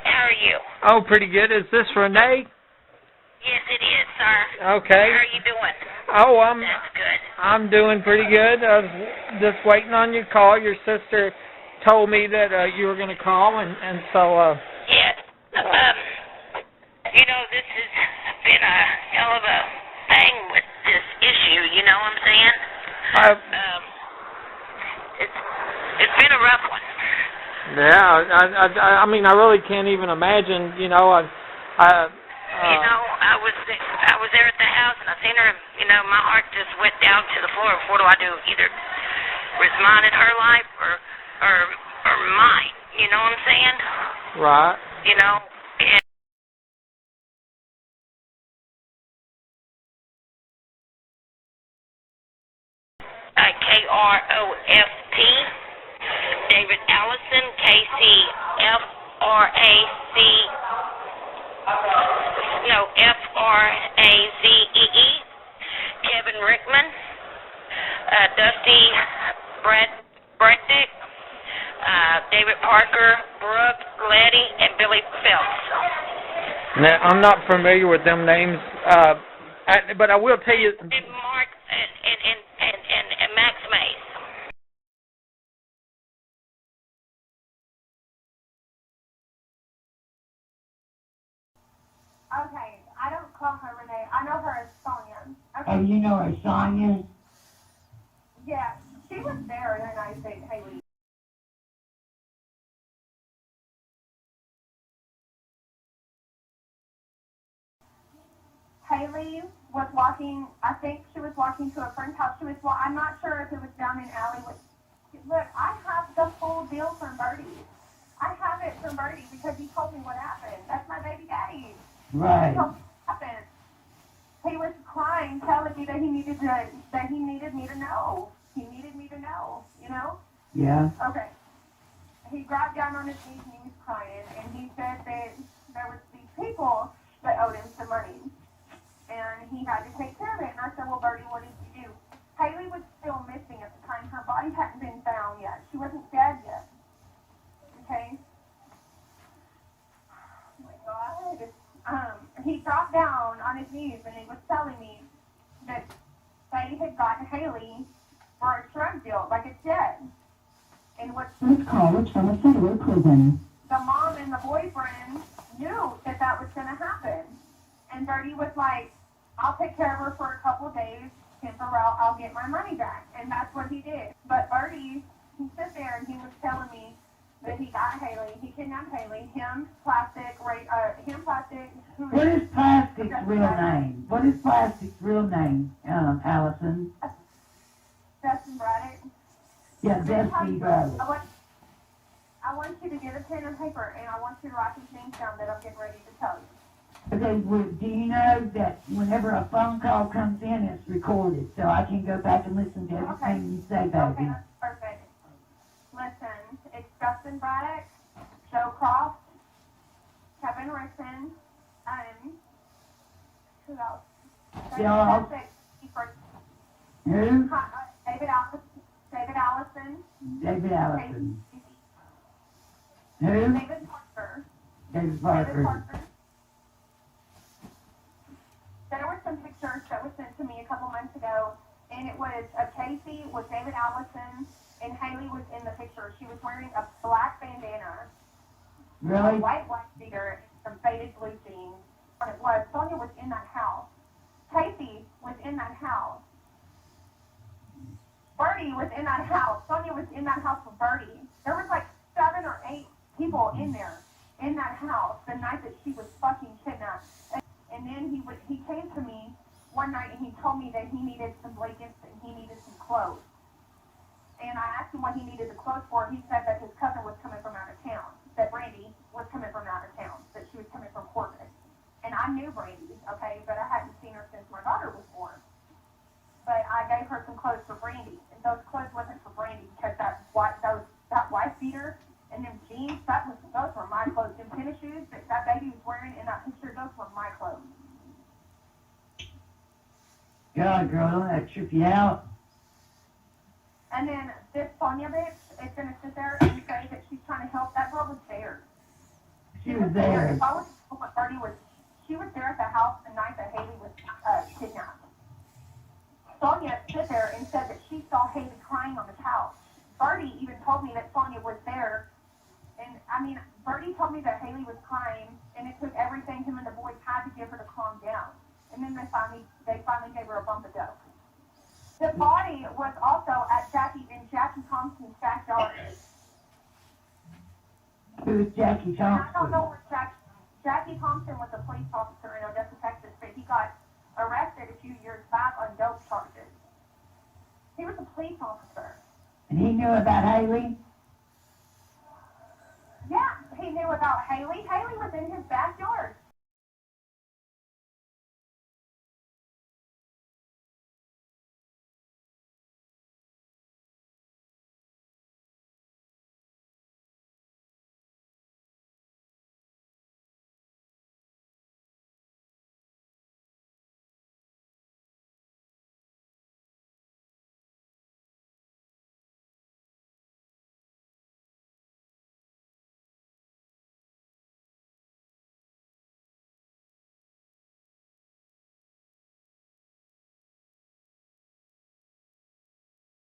How are you? Oh, pretty good. Is this Renee? Yes, it is, sir. Okay. How are you doing? Oh, That's good. I'm doing pretty good. I was just waiting on your call. Your sister told me that you were going to call, and so... Yes. This has been a hell of a thing with this issue, you know what I'm saying? It's been a rough one. Yeah, I mean, I really can't even imagine, I was there at the house, and I seen her, my heart just went down to the floor. What do I do? Either risk mine in her life or mine, you know what I'm saying? Right. Kroft, David Allison, Frazee, Kevin Rickman, Dusty Breddick, David Parker, Brooke Letty, and Billy Phelps. Now, I'm not familiar with them names, but I will tell you... And Mark and Max Mace. Okay, I don't call her Renee. I know her as Sonya. Okay. Oh, you know her, Sonya? Yeah, she was there, and then I said, Hailey. Hailey was walking, I think she was walking to a friend's house. I'm not sure if it was down in alley. Look, I have the full deal from Birdie. I have it from Birdie because he told me what happened. That's my baby daddy. Right. He told me what happened. He was crying, telling me that he needed me to know. He needed me to know, Yeah. Okay. He got down on his knees and he was crying, and he said that there was these people that owed him some money, and he had to take care of it. And I said, well, Birdie, what did you do? Hailey was still missing at the time. Her body hadn't been found yet. She wasn't dead yet. Okay? Oh, my God. He dropped down on his knees, and he was telling me that they had gotten Hailey for a drug deal, like it's dead. And what's college from a federal prison. The mom and the boyfriend knew that was going to happen. And Birdie was like, I'll take care of her for a couple of days. Temporal, I'll get my money back. And that's what he did. But Birdie, he stood there and he was telling me that he got Hailey. He kidnapped Hailey. What is Plastic's real name? What is Plastic's real name, Allison? Justin Braddock. Yeah, Dusty Braddock. I want you to get a pen and paper, and I want you to write these names down that I'm getting ready to tell you. Okay, well, do you know that whenever a phone call comes in, it's recorded, so I can go back and listen to everything you say, baby? Okay, that's perfect. Listen, it's Justin Braddock, Joe Croft, Kevin Rickman, who else? Yeah. Who? David Allison. David Allison. Who? David Parker. David Parker. There were some pictures that were sent to me a couple months ago, and it was of Casey with David Allison, and Hailey was in the picture. She was wearing a black bandana, Really? a white beater, and some faded blue jeans. What it was, Sonya was in that house. Casey was in that house. Birdie was in that house. Sonya was in that house with Birdie. There was like 7 or 8 people in there, in that house, the night that she was fucking kidnapped. And then he came to me one night and he told me that he needed some blankets and he needed some clothes. And I asked him what he needed the clothes for. He said that his cousin was coming from out of town, that Brandy was coming from out of town, that she was coming from Corpus. And I knew Brandy, okay, but I hadn't seen her since my daughter was born. But I gave her some clothes for Brandy, and those clothes wasn't for Brandy because that wife beater and them jeans, those were my clothes. Them tennis shoes that baby was wearing in that picture, those were my clothes. God, girl, don't that trip you out? And then this Sonya bitch is going to sit there and say that she's trying to help. That girl was there. She was there. If I was what Birdie was, she was there at the house the night that Hailey was kidnapped. Sonya stood there and said that she saw Hailey crying on the couch. Birdie even told me that Sonya was there. And, I mean, Birdie told me that Hailey was crying, and it took everything him and the boys had to give her to calm down. And then they finally gave her a bump of dope. The body was also at Jackie Thompson's backyard. Who's Jackie Thompson? I don't know where Jackie Thompson was a police officer in Odessa, Texas, but he got arrested a few years back on dope charges. He was a police officer. And he knew about Hailey? Yeah, he knew about Hailey. Hailey was in his backyard.